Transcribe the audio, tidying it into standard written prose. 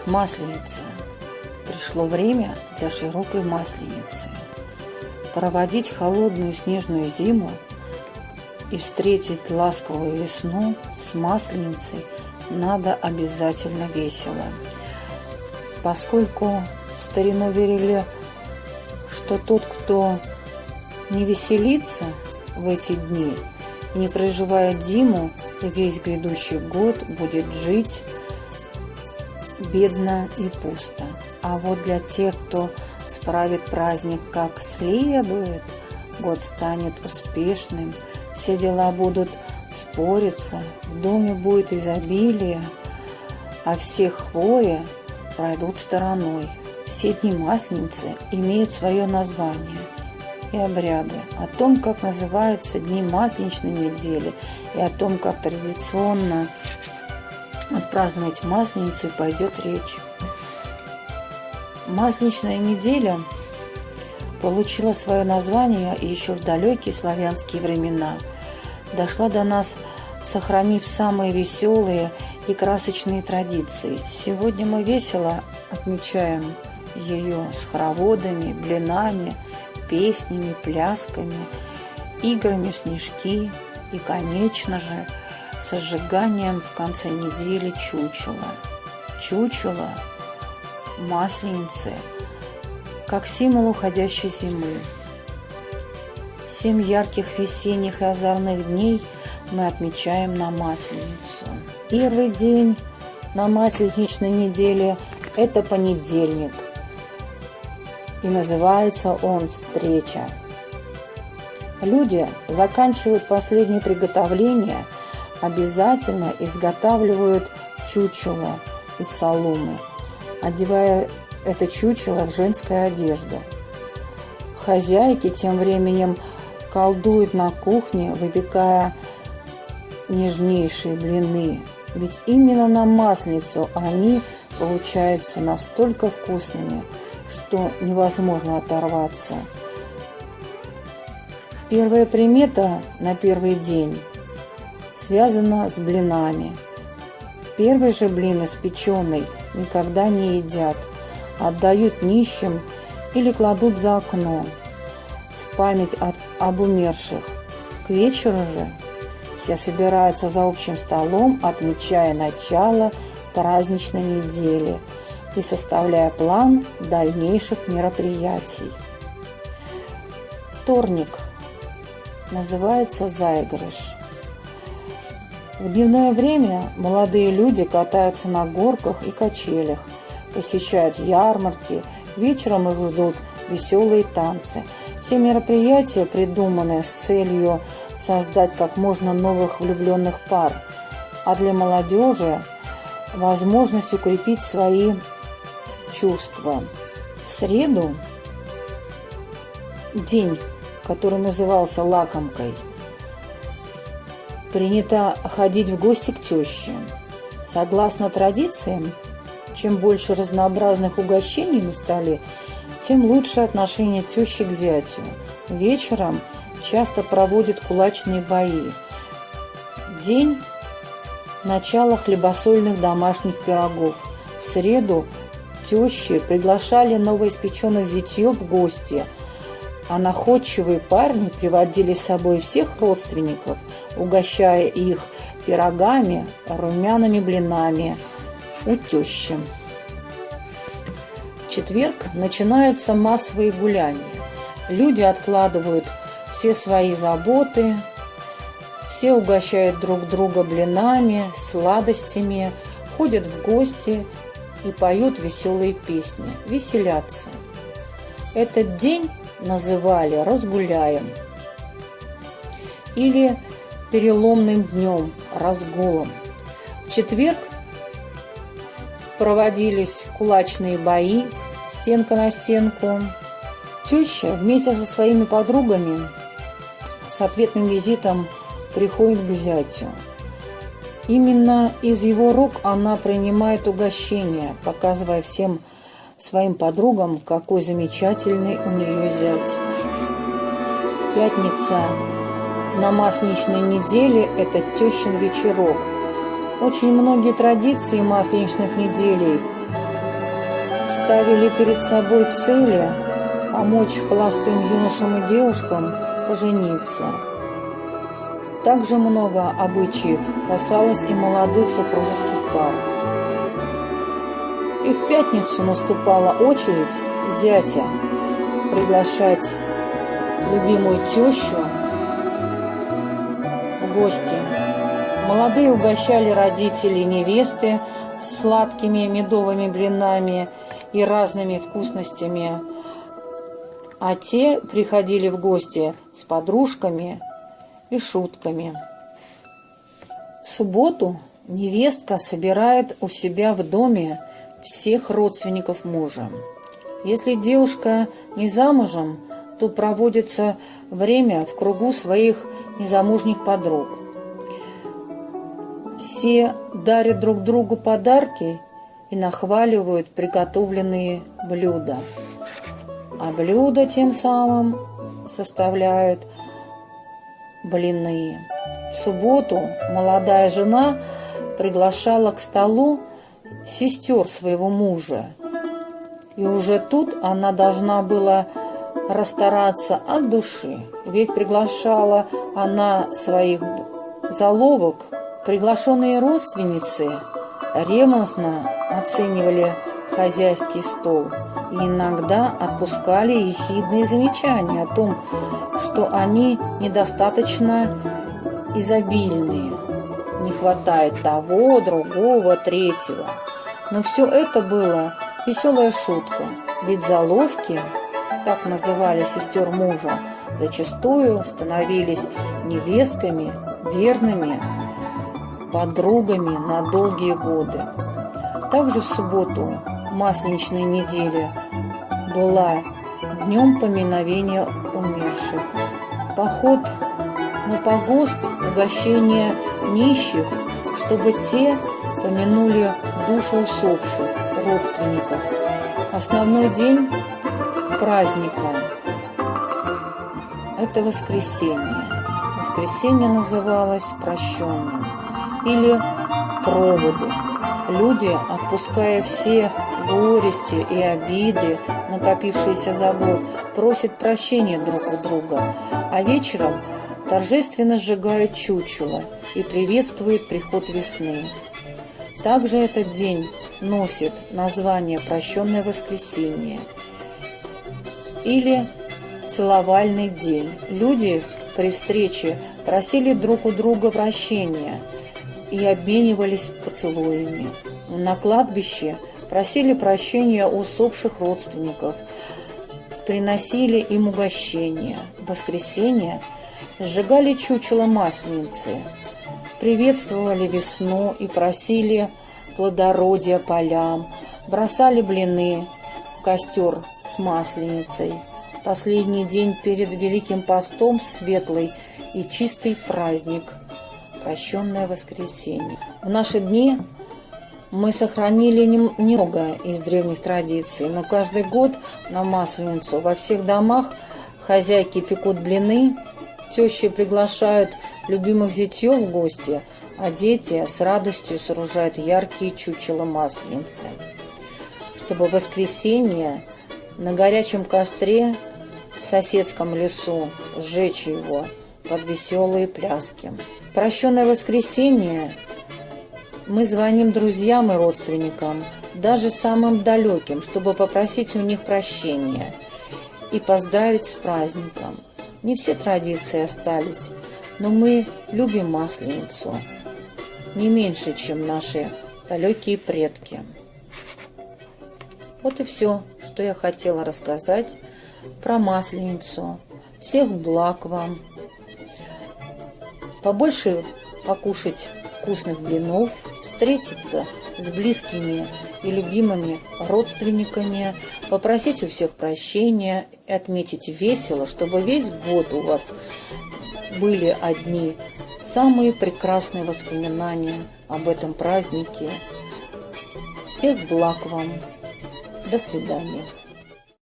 Масленица. Пришло время для широкой масленицы. Проводить холодную снежную зиму и встретить ласковую весну с масленицей надо обязательно весело. Поскольку в старину верили, что тот, кто не веселится в эти дни и не проживает зиму, и весь грядущий год будет жить бедно и пусто. А вот для тех, кто справит праздник как следует, год станет успешным, все дела будут спориться, в доме будет изобилие, а все хвори пройдут стороной. Все дни Масленицы имеют свое название и обряды. О том, как называются дни Масленичной недели, и о том, как традиционно отпраздновать Масленицу, пойдет речь. Масленичная неделя получила свое название еще в далекие славянские времена. Дошла до нас, сохранив самые веселые и красочные традиции. Сегодня мы весело отмечаем ее с хороводами, блинами, песнями, плясками, играми в снежки и, конечно же, со сжиганием в конце недели чучела. Чучело Масленицы как символ уходящей зимы. 7 ярких весенних и озорных дней мы отмечаем на Масленицу. Первый день на Масленичной неделе – это понедельник, и называется он «Встреча». Люди заканчивают последние приготовления, обязательно изготавливают чучело из соломы, одевая это чучело в женскую одежду. Хозяйки тем временем колдуют на кухне, выпекая нежнейшие блины, ведь именно на Масленицу они получаются настолько вкусными, что невозможно оторваться. Первая примета на первый день связана с блинами. Первый же блин испеченный никогда не едят, отдают нищим или кладут за окно в память об умерших. К вечеру же все собираются за общим столом, отмечая начало праздничной недели и составляя план дальнейших мероприятий. Вторник называется «Заигрыш». В дневное время молодые люди катаются на горках и качелях, посещают ярмарки, вечером их ждут веселые танцы. Все мероприятия придуманы с целью создать как можно новых влюбленных пар, а для молодежи возможность укрепить свои чувства. В среду, день, который назывался лакомкой, принято ходить в гости к теще. Согласно традициям, чем больше разнообразных угощений на столе, тем лучше отношение тещи к зятю. Вечером часто проводят кулачные бои. День начала хлебосольных домашних пирогов. В среду тещи приглашали новоиспеченных зятьев в гости, а находчивые парни приводили с собой всех родственников, угощая их пирогами, румяными блинами у тещи. В четверг начинаются массовые гуляния. Люди откладывают все свои заботы, все угощают друг друга блинами, сладостями, ходят в гости и поют веселые песни, веселятся. Этот день называли «разгуляем» или переломным днем, разгулом. В четверг проводились кулачные бои, стенка на стенку. Теща вместе со своими подругами с ответным визитом приходит к зятю. Именно из его рук она принимает угощение, показывая всем своим подругам, какой замечательный у нее зять. Пятница на Масленичной неделе – это тещин вечерок. Очень многие традиции масленичных неделей ставили перед собой цели помочь холостым юношам и девушкам пожениться. Также много обычаев касалось и молодых супружеских пар. И в пятницу наступала очередь зятя приглашать любимую тещу в гости. Молодые угощали родителей невесты сладкими медовыми блинами и разными вкусностями, а те приходили в гости с подружками и шутками. В субботу невестка собирает у себя в доме всех родственников мужа. Если девушка не замужем, то проводится время в кругу своих незамужних подруг. Все дарят друг другу подарки и нахваливают приготовленные блюда. А блюда тем самым составляют блины. В субботу молодая жена приглашала к столу сестер своего мужа. И уже тут она должна была расстараться от души, ведь приглашала она своих заловок. Приглашенные родственницы ревностно оценивали хозяйский стол и иногда отпускали ехидные замечания о том, что они недостаточно изобильные, не хватает того, другого, третьего. Но все это было веселая шутка, ведь заловки, так называли сестер мужа, зачастую становились невестками, верными подругами на долгие годы. Также в субботу масленичной недели была днем поминовения умерших. Поход на погост, угощение нищих, чтобы те помянули душу усопших родственников. Основной день праздника – это воскресенье. Воскресенье называлось прощенным или проводы. Люди, отпуская все горести и обиды, накопившиеся за год, просят прощения друг у друга, а вечером торжественно сжигают чучело и приветствуют приход весны. Также этот день носит название «Прощенное воскресенье» или «Целовальный день». Люди при встрече просили друг у друга прощения и обменивались поцелуями. На кладбище просили прощения у усопших родственников, приносили им угощения. В воскресенье сжигали чучело масленицы, приветствовали весну и просили плодородия полям, бросали блины в костер с масленицей. Последний день перед Великим постом светлый и чистый праздник – Прощенное воскресенье. В наши дни мы сохранили немного из древних традиций, но каждый год на Масленицу во всех домах хозяйки пекут блины, тещи приглашают любимых зятьев в гости, а дети с радостью сооружают яркие чучела Масленицы, чтобы в воскресенье на горячем костре в соседском лесу сжечь его под веселые пляски. В Прощенное воскресенье мы звоним друзьям и родственникам, даже самым далеким, чтобы попросить у них прощения и поздравить с праздником. Не все традиции остались, но мы любим Масленицу не меньше, чем наши далекие предки. Вот и все, что я хотела рассказать про Масленицу. Всех благ вам! Побольше покушать вкусных блинов, встретиться с близкими и любимыми родственниками, попросить у всех прощения и отметить весело, чтобы весь год у вас были одни самые прекрасные воспоминания об этом празднике. Всех благ вам! До свидания!